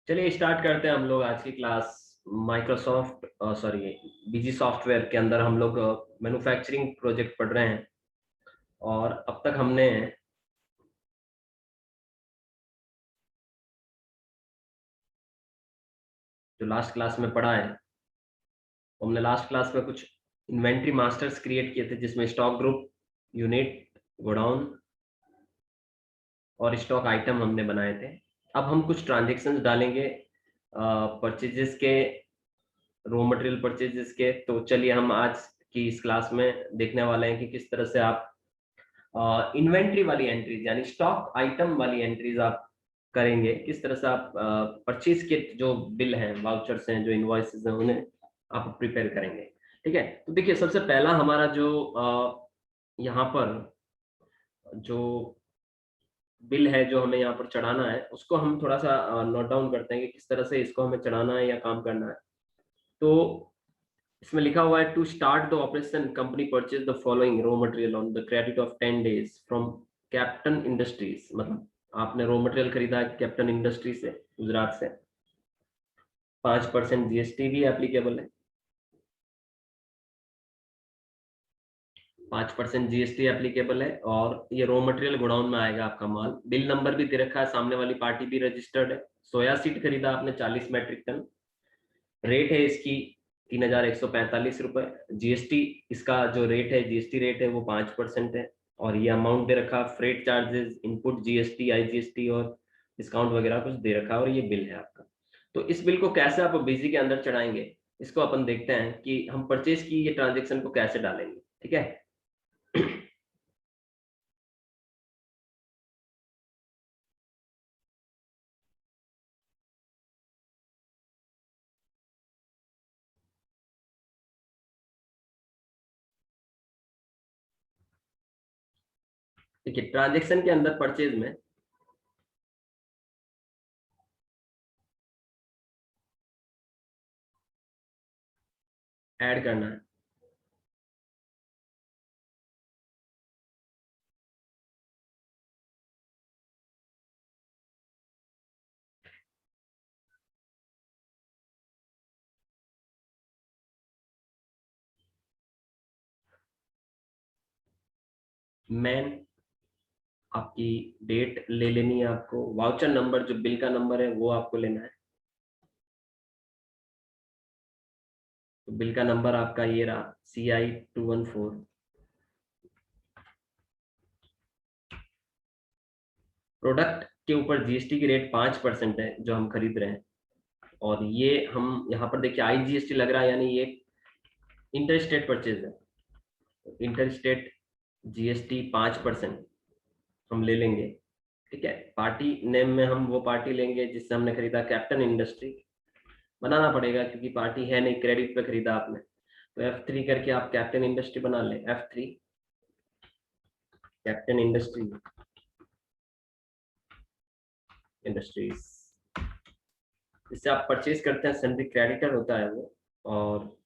चलिए स्टार्ट करते हैं हम लोग आज की क्लास। माइक्रोसॉफ्ट सॉरी बीजी सॉफ्टवेयर के अंदर हम लोग मैन्युफैक्चरिंग प्रोजेक्ट पढ़ रहे हैं। और अब तक हमने जो लास्ट क्लास में पढ़ा है, हमने लास्ट क्लास में कुछ इन्वेंट्री मास्टर्स क्रिएट किए थे, जिसमें स्टॉक ग्रुप, यूनिट, गोडाउन और स्टॉक आइटम हमने बनाए थे। अब हम कुछ ट्रांजेक्शन्स डालेंगे परचेजेस के, रॉ मटेरियल परचेजेस के। तो चलिए हम आज की इस क्लास में देखने वाले हैं कि किस तरह से आप इन्वेंट्री वाली एंट्रीज यानी स्टॉक आइटम वाली एंट्रीज आप करेंगे, किस तरह से आप परचेज के जो बिल हैं, वाउचर्स हैं, जो इनवॉइसेस हैं, उन्हें आप प्रिपेयर करेंगे। ठीक है, तो देखिए सबसे पहला हमारा जो यहाँ पर जो बिल है जो हमें यहाँ पर चढ़ाना है, उसको हम थोड़ा सा नोट डाउन करते हैं कि किस तरह से इसको हमें चढ़ाना है या काम करना है। तो इसमें लिखा हुआ है, to start the operation company purchase the following raw material on the credit of 10 days from Captain Industries. मतलब आपने रॉ मटेरियल खरीदा है कैप्टन इंडस्ट्री से, गुजरात से। 5% जीएसटी भी एप्लीकेबल है, 5% जीएसटी एप्लीकेबल है। और ये रॉ मटेरियल गोडाउन में आएगा आपका माल। बिल नंबर भी दे रखा है, सामने वाली पार्टी भी रजिस्टर्ड है। सोया सीड खरीदा आपने 40 मेट्रिक टन। रेट है इसकी 3,145 रुपए। जीएसटी इसका जो रेट है, जीएसटी रेट है वो 5% है। और ये अमाउंट दे रखा, freight charges, input GST, IGST और डिस्काउंट वगैरह कुछ दे रखा, और ये बिल है आपका। तो इस बिल को कैसे आप बीजी के अंदर चढ़ाएंगे, इसको अपन देखते हैं कि हम परचेज की ये ट्रांजेक्शन को कैसे डालेंगे। ठीक है, देखिए ट्रांजेक्शन के अंदर परचेज में ऐड करना है मैन, आपकी डेट ले लेनी है आपको। वाउचर नंबर जो बिल का नंबर है वो आपको लेना है। तो बिल का नंबर आपका ये रहा, CI 214। प्रोडक्ट के ऊपर जीएसटी की रेट 5% है जो हम खरीद रहे हैं। और ये हम यहाँ पर देखिए आईजीएसटी लग रहा है, यानी ये इंटर स्टेट परचेज है। इंटर स्टेट जीएसटी 5% हम ले लेंगे। ठीक है, पार्टी नेम में हम वो पार्टी लेंगे जिससे हमने खरीदा, कैप्टन इंडस्ट्री बनाना पड़ेगा क्योंकि पार्टी है नहीं, क्रेडिट पे खरीदा आपने। तो F3 करके आप कैप्टन इंडस्ट्री बना लें। F3 कैप्टन इंडस्ट्रीज, इससे आप परचेज करते हैं, सन्ड्री क्रेडिटर होता है वो, और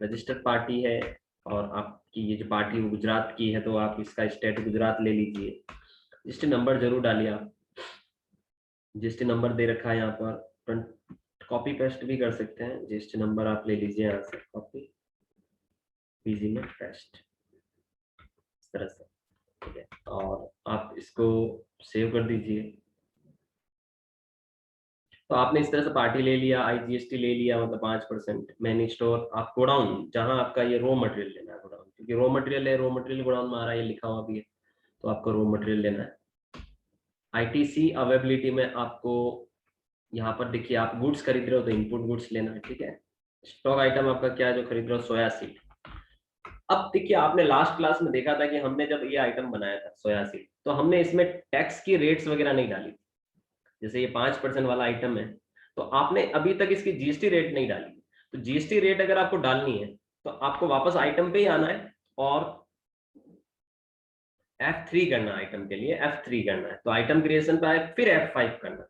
रजिस्टर्ड पार्टी है। और आपकी ये जो पार्टी वो गुजरात की है, तो आप इसका स्टेट गुजरात ले लीजिए। जीएसटी नंबर जरूर डालिए आप, जीएसटी नंबर दे रखा है यहाँ पर, कॉपी पेस्ट भी कर सकते हैं। जीएसटी नंबर आप ले लीजिए यहाँ से, कॉपी, पीजी में पेस्ट, इस तरह से। ठीक है, और आप इसको सेव कर दीजिए। तो आपने इस तरह से पार्टी ले लिया, आईजीएसटी ले लिया, मतलब 5%। मैनी स्टोर, आप गोडाउन जहां आपका ये रॉ मटेरियल लेना है, गोडाउन क्योंकि रॉ मटेरियल है, रॉ मटेरियल गोडाउन में आ रहा है, ये लिखा हुआ भी है। तो आपको रॉ मटेरियल लेना है। आईटीसी अवेबिलिटी में आपको यहाँ पर देखिए, आप गुड्स खरीद रहे हो तो इनपुट गुड्स लेना है। ठीक है, स्टॉक आइटम आपका क्या है जो खरीद रहे हो, सोया सीड। अब देखिए आपने लास्ट क्लास में देखा था कि हमने जब ये आइटम बनाया था सोया सीड, तो हमने इसमें टैक्स की रेट्स वगैरह नहीं डाली। जैसे ये 5% वाला आइटम है, तो आपने अभी तक इसकी जीएसटी रेट नहीं डाली। तो जीएसटी रेट अगर आपको डालनी है तो आपको वापस आइटम पे ही आना है और F3 करना, आइटम के लिए F3 करना है। तो आइटम क्रिएशन पे आए, फिर F5 करना,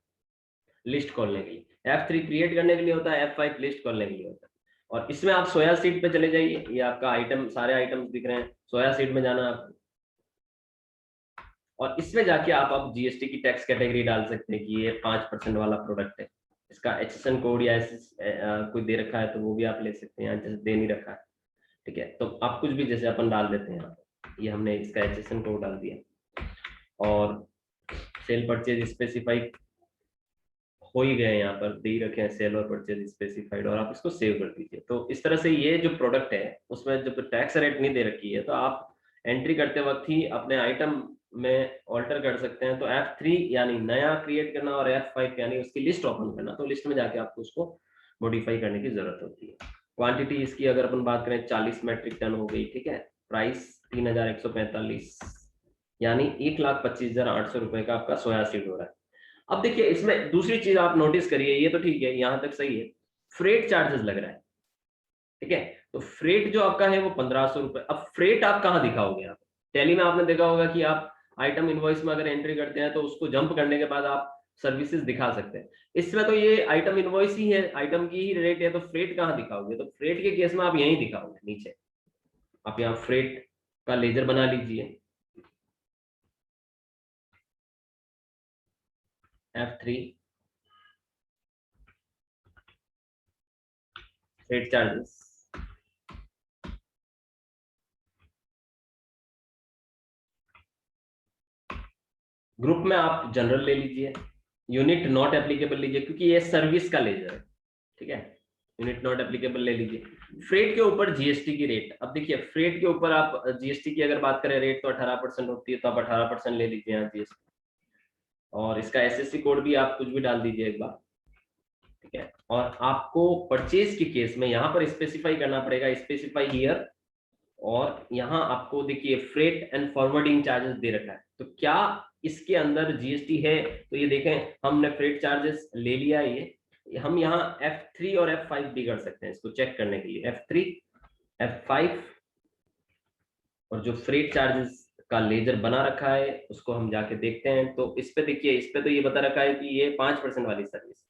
लिस्ट खोलने के लिए। F3 क्रिएट करने के लिए होता है, F5 लिस्ट खोलने के लिए होता है। और इसमें आप सोया सीड पे चले जाइए, ये आपका आइटम, सारे आइटम्स दिख रहे हैं, सोया सीड में जाना है आपको। और इसमें जाके आप जीएसटी की टैक्स कैटेगरी डाल सकते हैं कि ये 5% वाला प्रोडक्ट है, इसका HSN कोड या कोई दे रखा है तो वो भी आप ले सकते हैं, जैसे दे नहीं रखा है, ठीक है, तो आप कुछ भी जैसे अपन डाल देते हैं, ये हमने इसका HSN कोड डाल दिया और सेल परचेज स्पेसिफाई हो ही गए, यहाँ पर दे ही रखे हैं सेल और परचेज स्पेसिफाइड, और आप इसको सेव कर दीजिए। तो इस तरह से ये जो प्रोडक्ट है उसमें जब टैक्स रेट नहीं दे रखी है तो आप एंट्री करते वक्त ही अपने आइटम में ऑल्टर कर सकते हैं। तो F3 यानी नया क्रिएट करना और F5 यानी उसकी लिस्ट ओपन करना, तो लिस्ट में जाके आपको उसको मॉडिफाई करने की जरूरत होती है। क्वांटिटी इसकी अगर अपन बात करें 40 मेट्रिक टन हो गई, ठीक है, प्राइस 3145 यानी 1,25,800 रुपए का आपका सोया सीड हो रहा है। अब देखिए इसमें दूसरी चीज आप नोटिस करिए, ये तो ठीक है, यहां तक सही है, फ्रेट चार्जेस लग रहा है, ठीक है, तो फ्रेट जो आपका है वो 1500 रुपए। अब फ्रेट आप कहाँ दिखाओगे? आप टैली में आपने देखा होगा कि आप आइटम इनवॉइस में अगर एंट्री करते हैं तो उसको जंप करने के बाद आप सर्विसेज दिखा सकते हैं। इसमें तो ये आइटम इनवॉइस ही है, आइटम की ही रेट है, तो फ्रेट कहाँ दिखाओगे? तो फ्रेट के केस में आप यहीं दिखाओगे नीचे, आप यहाँ फ्रेट का लेजर बना लीजिए, F3 फ्रेट चार्जेस, ग्रुप में आप जनरल ले लीजिए, यूनिट नॉट एप्लीकेबल लीजिए क्योंकि ये सर्विस का लेजर है, ठीक है, यूनिट नॉट एप्लीकेबल ले लीजिए। फ्रेट के ऊपर जीएसटी की रेट, अब देखिए फ्रेट के ऊपर आप जीएसटी की अगर बात करें रेट तो 18% होती है, तो आप 18% ले लीजिए यहाँ जीएसटी, और इसका एसएससी कोड भी आप कुछ भी डाल दीजिए एक बार, ठीक है। और आपको परचेज के केस में यहाँ पर स्पेसिफाई करना पड़ेगा, स्पेसिफाई हियर, और यहाँ आपको देखिए फ्रेट एंड फॉरवर्डिंग चार्जेस दे रखा है, तो क्या इसके अंदर जीएसटी है? तो ये देखें हमने फ्रेट चार्जेस ले लिया है, ये हम यहाँ F3 और F5 भी कर सकते हैं इसको चेक करने के लिए, F3 F5, और जो फ्रेट चार्जेस का लेजर बना रखा है उसको हम जाके देखते हैं। तो इस पे देखिए, इस पे तो ये बता रखा है कि ये 5% वाली सर्विस,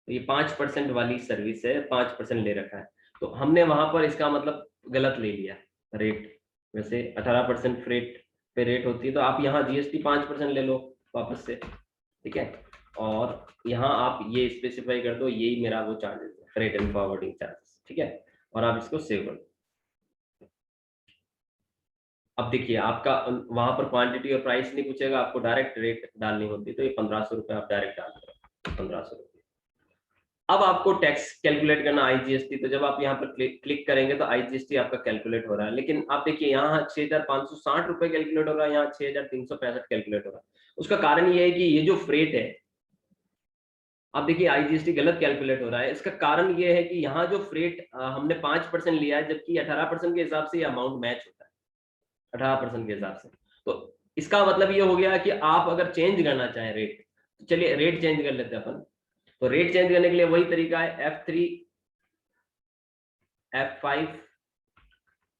तो ये 5% वाली सर्विस है, 5% ले रखा है, तो हमने वहां पर इसका मतलब गलत ले लिया रेट। वैसे 18% फ्रेट पे रेट होती है, तो आप यहाँ जीएसटी 5% ले लो वापस से, ठीक है, और यहाँ आप ये स्पेसिफाई कर दो, यही मेरा वो चार्जेस है, फ्रेट एंड फॉरवर्डिंग चार्जेस, ठीक है, और आप इसको सेव कर दो। अब देखिए आपका वहां पर क्वांटिटी और प्राइस नहीं पूछेगा, आपको डायरेक्ट रेट डालनी होती है, तो ये 1500 रुपये आप डायरेक्ट डाल दो, 1500 रुपये। अब आपको टैक्स कैलकुलेट करना आईजीएसटी, तो जब आप यहाँ पर क्लिक करेंगे तो आईजीएसटी आपका कैलकुलेट हो रहा है, लेकिन आप देखिए यहाँ 6,560 रुपए कैलकुलेट हो रहा है, यहाँ 6,365 कैलकुलेट हो रहा है। उसका कारण ये है कि ये जो फ्रेट है, आप देखिए आईजीएसटी गलत कैलकुलेट हो रहा है। इसका कारण ये है कि यहाँ जो फ्रेट हमने 5% लिया है, जबकि 18% के हिसाब से ये अमाउंट मैच होता है 18% के हिसाब से। तो इसका मतलब ये हो गया कि आप अगर चेंज करना चाहें रेट, तो चलिए रेट चेंज कर लेते हैं अपन। तो रेट चेंज करने के लिए वही तरीका है, F3 F5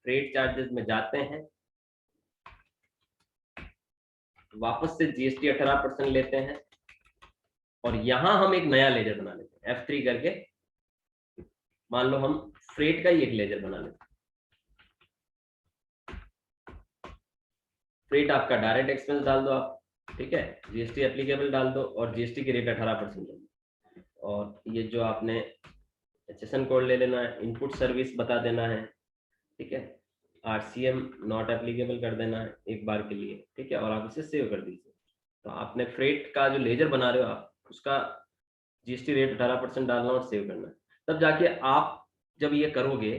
फ्रेट चार्जेस में जाते हैं, वापस से जीएसटी 18% लेते हैं, और यहां हम एक नया लेजर बना लेते हैं F3 करके, मान लो हम फ्रेट का ही एक लेजर बना लेते हैं। फ्रेट आपका डायरेक्ट एक्सपेंस डाल दो आप, ठीक है, जीएसटी एप्लीकेबल डाल दो और जीएसटी की रेट 18% ले लो, और ये जो आपने HSN कोड ले लेना है, इनपुट सर्विस बता देना है, ठीक है, RCM नॉट एप्लीकेबल कर देना है एक बार के लिए, ठीक है, और आप इसे सेव कर दीजिए। तो आपने फ्रेट का जो लेजर बना रहे हो आप, उसका जीएसटी रेट 18% डालना और सेव करना है, तब जाके आप जब ये करोगे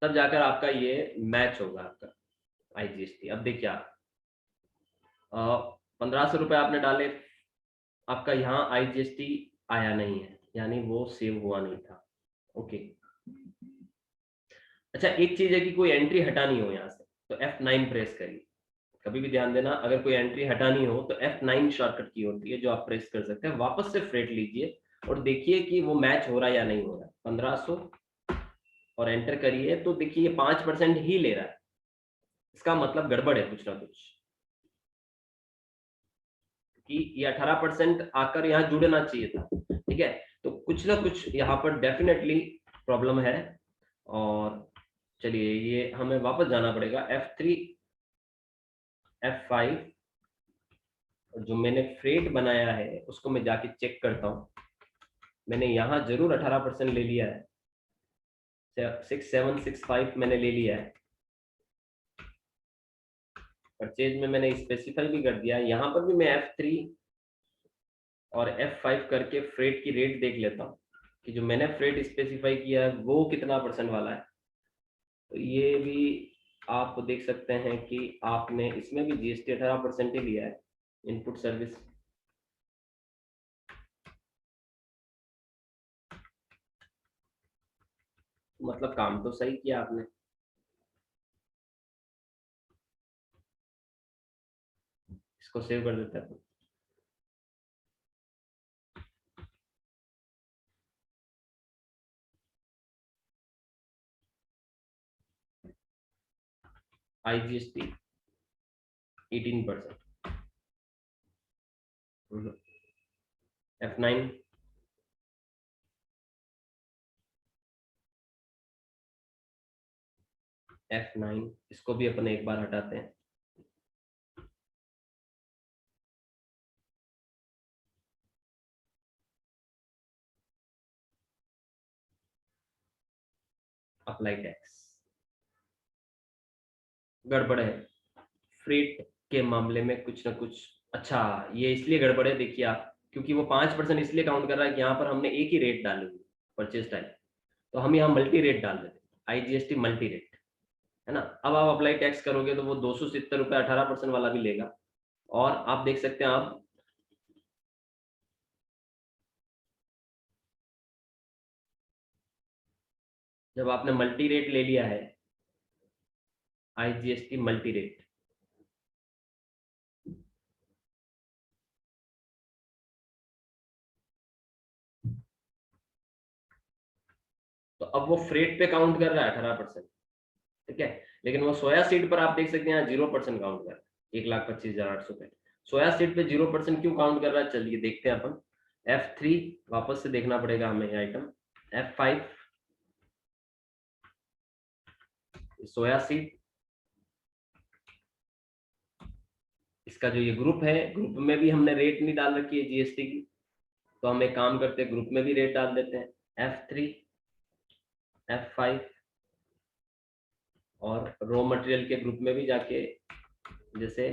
तब जाकर आपका ये मैच होगा आपका आईजीएसटी। अब देखिए आप 1500 रुपये आपने डाले, आपका यहाँ आईजीएसटी आया नहीं है, यानी वो सेव हुआ नहीं था, ओके। अच्छा एक चीज है कि कोई एंट्री हटानी हो यहाँ से तो F9 प्रेस करिए, कभी भी ध्यान देना, अगर कोई एंट्री हटानी हो तो F9 शॉर्टकट की होती है जो आप प्रेस कर सकते हैं। वापस से फ्रेट लीजिए और देखिए कि वो मैच हो रहा है या नहीं हो रहा है, 1500 और एंटर करिए, तो देखिए 5% ही ले रहा है, इसका मतलब गड़बड़ है कुछ ना कुछ, कि ये 18% आकर यहाँ जुड़ना चाहिए था, ठीक है, तो कुछ ना कुछ यहाँ पर डेफिनेटली प्रॉब्लम है। और चलिए ये हमें वापस जाना पड़ेगा F3 F5, जो मैंने फ्रेट बनाया है उसको मैं जाके चेक करता हूँ। मैंने यहाँ जरूर 18% ले लिया है, 6765 मैंने ले लिया है। परचेज में मैंने स्पेसिफाई भी कर दिया है। यहाँ पर भी मैं F3 और F5 करके फ्रेट की रेट देख लेता हूँ कि जो मैंने फ्रेट स्पेसिफाई किया है वो कितना परसेंट वाला है। तो ये भी आप देख सकते हैं कि आपने इसमें भी जीएसटी 18% ही लिया है, इनपुट सर्विस। मतलब काम तो सही किया आपने। इसको सेव कर देते हैं। IGST 18%, F9, F9 इसको भी अपन एक बार हटाते हैं। अप्लाई टैक्स, गड़बड़ है फ्रेट के मामले में कुछ ना कुछ। अच्छा, ये इसलिए गड़बड़ है, देखिए आप, क्योंकि वो 5% इसलिए काउंट कर रहा है कि यहाँ पर हमने एक ही रेट डाली हुई, परचेज टाइप। तो हम यहाँ मल्टी रेट डाल देते, IGST मल्टी रेट, है ना। अब आप अप्लाई टैक्स करोगे तो वो 270 रुपये 18% वाला भी लेगा। और आप देख सकते हैं, आप जब आपने मल्टी रेट ले लिया है, IGST मल्टी रेट, तो अब वो फ्रेट पे काउंट कर रहा है 18%, ठीक है। लेकिन वो सोया सीड पर आप देख सकते हैं यहाँ 0% काउंट कर रहा है, 1,25,800 पे। सोया सीड पे 0% क्यों काउंट कर रहा है, चलिए देखते हैं अपन। F3 वापस से देखना पड़ेगा हमें ये आइटम। F5 सोया सीड, इसका जो ये ग्रुप है, ग्रुप में भी हमने रेट नहीं डाल रखी है जीएसटी की। तो हम एक काम करते हैं, ग्रुप में भी रेट डाल देते हैं, F3, F5, और रॉ मटेरियल के ग्रुप में भी जाके जैसे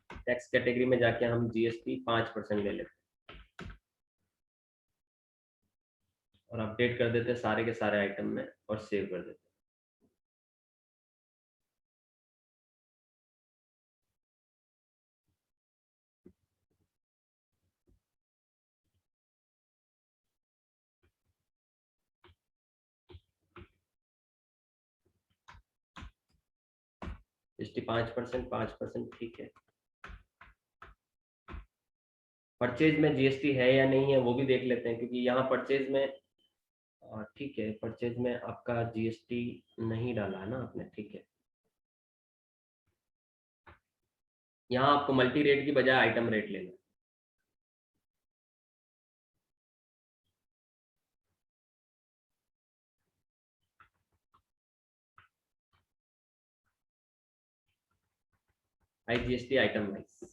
टैक्स कैटेगरी में जाके हम जीएसटी 5% ले लेते हैं और अपडेट कर देते हैं सारे के सारे आइटम में और सेव कर देते हैं। जीएसटी 5%, 5%, ठीक है। परचेज में जीएसटी है या नहीं है वो भी देख लेते हैं, क्योंकि यहाँ परचेज में, ठीक है, परचेज में आपका जीएसटी नहीं डाला है ना आपने, ठीक है। यहाँ आपको मल्टी रेट की बजाय आइटम रेट लेना है। IGST item wise,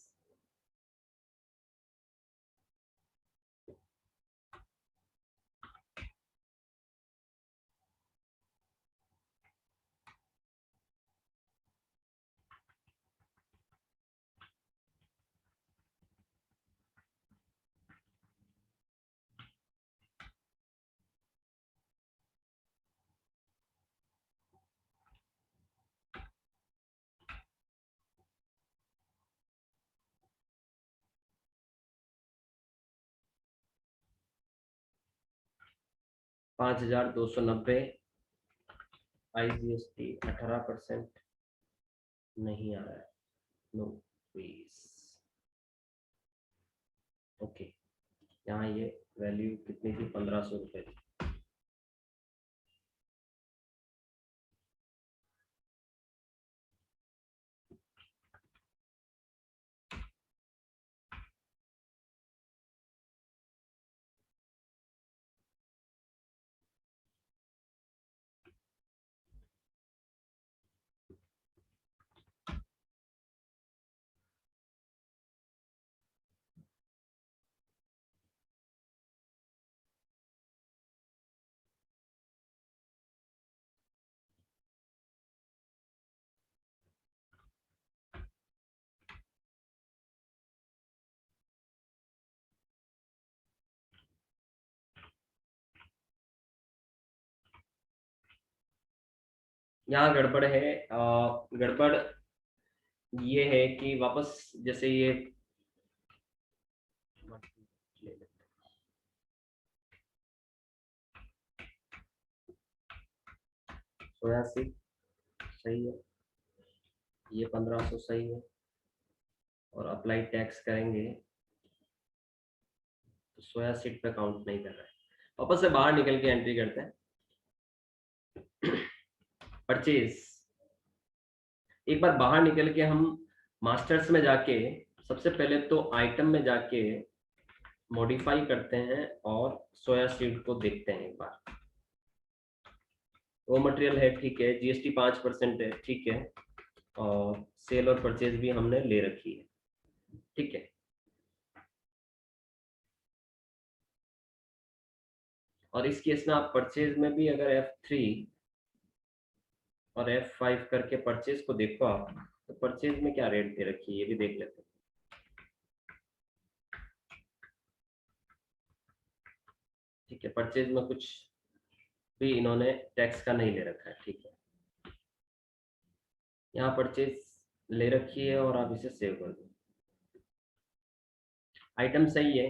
5,290। IGST 18% नहीं आ रहा है, नो प्लीज। ओके, यहाँ ये वैल्यू कितनी थी, 1,500 रुपये थी। यहाँ गड़बड़ है। गड़बड़ ये है कि वापस जैसे ये सोया सीड सही है, ये 1500 सही है, और अप्लाई टैक्स करेंगे तो सोया सीड पे काउंट नहीं कर रहा है। वापस से बाहर निकल के एंट्री करते हैं। परचेज, एक बार बाहर निकल के हम मास्टर्स में जाके सबसे पहले तो आइटम में जाके मॉडिफाई करते हैं और सोया सीड को देखते हैं एक बार। रॉ मटेरियल है, ठीक है, जीएसटी 5% है, ठीक है, और सेल और परचेज भी हमने ले रखी है, ठीक है। और इस केस में आप परचेज में भी अगर F3 और F5 करके परचेज को देखो आप, तो परचेज में क्या रेट दे रखी है ये भी देख लेते हैं। ठीक है, परचेज में कुछ भी इन्होंने टैक्स का नहीं ले रखा है, ठीक है। यहाँ परचेज ले रखी है और आप इसे सेव कर दो। आइटम सही है।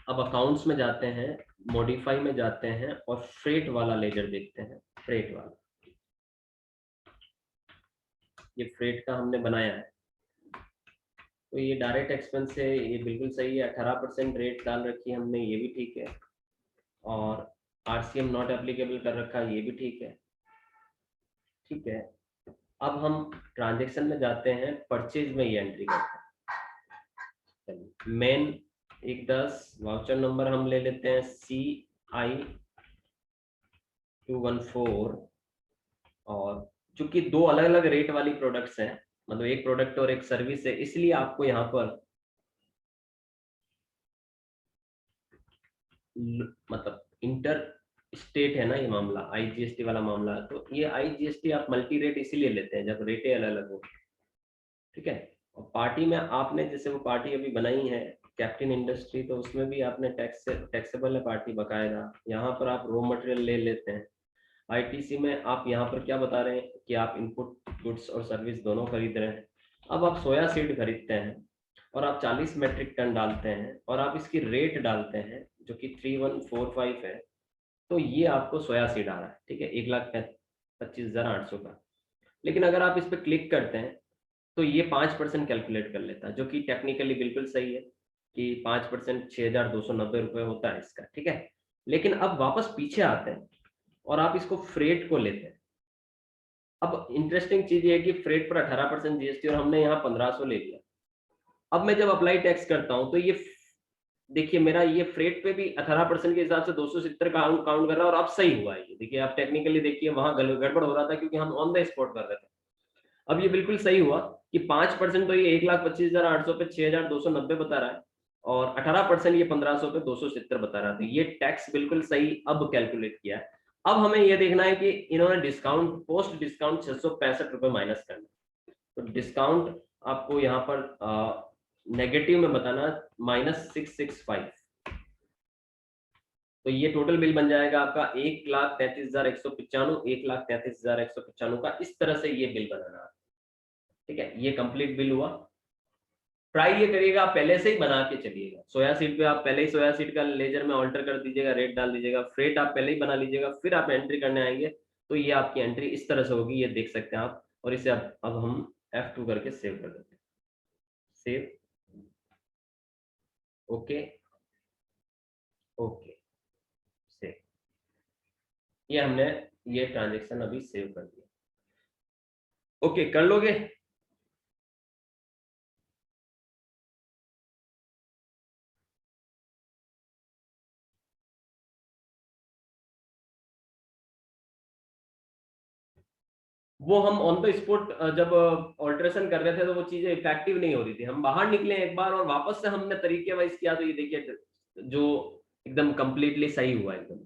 अब अकाउंट्स में जाते हैं, मॉडिफाई में जाते हैं और फ्रेट वाला लेजर देखते हैं। फ्रेट वाला, ये फ्रेट का हमने बनाया है, तो ये डायरेक्ट एक्सपेंस है, ये बिल्कुल सही है। 18% रेट डाल रखी है हमने, ये भी ठीक है। और आरसीएम नॉट एप्लीकेबल कर रखा है, ये भी ठीक है, ठीक है। अब हम ट्रांजेक्शन में जाते हैं, परचेज में ये एंट्री करते हैं। मेन 110 वाउचर नंबर हम ले लेते हैं CI214। और चूंकि दो अलग अलग रेट वाली प्रोडक्ट्स हैं, मतलब एक प्रोडक्ट और एक सर्विस है, इसलिए आपको यहाँ पर मतलब इंटर स्टेट है ना ये मामला, आईजीएसटी वाला मामला। तो ये आईजीएसटी आप मल्टी रेट इसीलिए लेते हैं जब रेटें अलग अलग हो, ठीक है। और पार्टी में आपने जैसे वो पार्टी अभी बनाई है कैप्टन इंडस्ट्री, तो उसमें भी आपने टैक्सेबल है पार्टी बकायदा। यहाँ पर आप रॉ मटेरियल ले लेते हैं। आईटीसी में आप यहाँ पर क्या बता रहे हैं कि आप इनपुट गुड्स और सर्विस दोनों खरीद रहे हैं। अब आप सोया सीड खरीदते हैं और आप 40 मेट्रिक टन डालते हैं और आप इसकी रेट डालते हैं जो कि 3145 है, तो ये आपको सोया सीड आ रहा है, ठीक है, 1,25,800 का। लेकिन अगर आप इस पर क्लिक करते हैं तो ये 5% कैलकुलेट कर लेता है, जो कि टेक्निकली बिल्कुल सही है कि 5% 6,290 रुपये होता है इसका, ठीक है। लेकिन अब वापस पीछे आते हैं और आप इसको फ्रेट को लेते हैं। अब इंटरेस्टिंग चीज ये है कि फ्रेट पर 18% जीएसटी और हमने यहाँ 1500 ले लिया। अब मैं जब अप्लाई टैक्स करता हूँ तो ये देखिए मेरा ये फ्रेट पे भी 18% के हिसाब से 270 काउंट कर रहा है, और अब सही हुआ है ये। देखिए आप टेक्निकली देखिए वहां गड़बड़ हो रहा था क्योंकि हम ऑन द स्पॉट कर रहे थे। अब ये बिल्कुल सही हुआ कि 5% तो ये 1,25,800 पे 6,290 बता रहा है, और 18% ये 1500 पे 270 बता रहा था। ये टैक्स बिल्कुल सही अब कैलकुलेट किया है। अब हमें ये देखना है कि इन्होंने डिस्काउंट, पोस्ट डिस्काउंट 665 रुपये माइनस करना है। तो डिस्काउंट आपको यहाँ पर नेगेटिव में बताना -665। तो ये टोटल बिल बन जाएगा आपका 1,33,195, 1,33,195 का। इस तरह से ये बिल बनाना है, ठीक है। ये कंप्लीट बिल हुआ। ट्राई ये करिएगा आप पहले से ही बना के चलिएगा। सोया सीड पे आप पहले ही सोया सीड का लेजर में ऑल्टर कर दीजिएगा, रेट डाल दीजिएगा। फ्रेट आप पहले ही बना लीजिएगा, फिर आप एंट्री करने आएंगे तो ये आपकी एंट्री इस तरह से होगी, ये देख सकते हैं आप। और इसे अब हम F2 करके सेव कर देते हैं। Save, okay, okay, save. ये हमने ये ट्रांजेक्शन अभी सेव कर दिया। ओके, कर लोगे? वो हम ऑन द स्पॉट जब ऑल्ट्रेशन कर रहे थे तो वो चीजें इफेक्टिव नहीं हो रही थी। हम बाहर निकले एक बार और वापस से हमने तरीके वाइज किया, तो ये देखिए जो एकदम कंप्लीटली सही हुआ एकदम।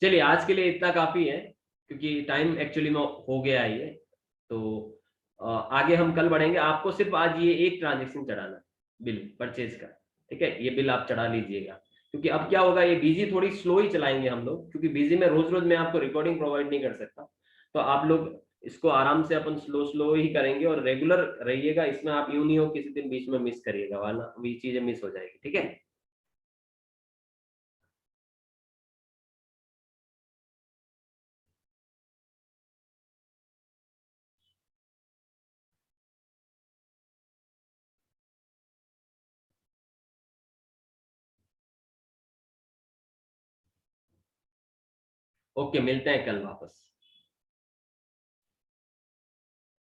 चलिए आज के लिए इतना काफी है, क्योंकि टाइम एक्चुअली में हो गया है ये। तो आगे हम कल बढ़ेंगे। आपको सिर्फ आज ये एक ट्रांजेक्शन चढ़ाना है, बिल परचेज का, ठीक है, ये बिल आप चढ़ा लीजिएगा। क्योंकि अब क्या होगा, ये बीजी थोड़ी स्लो ही चलाएंगे हम लोग, क्योंकि बीजी में रोज रोज मैं आपको रिकॉर्डिंग प्रोवाइड नहीं कर सकता। तो आप लोग इसको आराम से अपन स्लो स्लो ही करेंगे और रेगुलर रहिएगा इसमें। आप यूं नहीं हो किसी दिन बीच में मिस करिएगा, वरना ये चीजें मिस हो जाएगी, ठीक है। ओके, मिलते हैं कल वापस।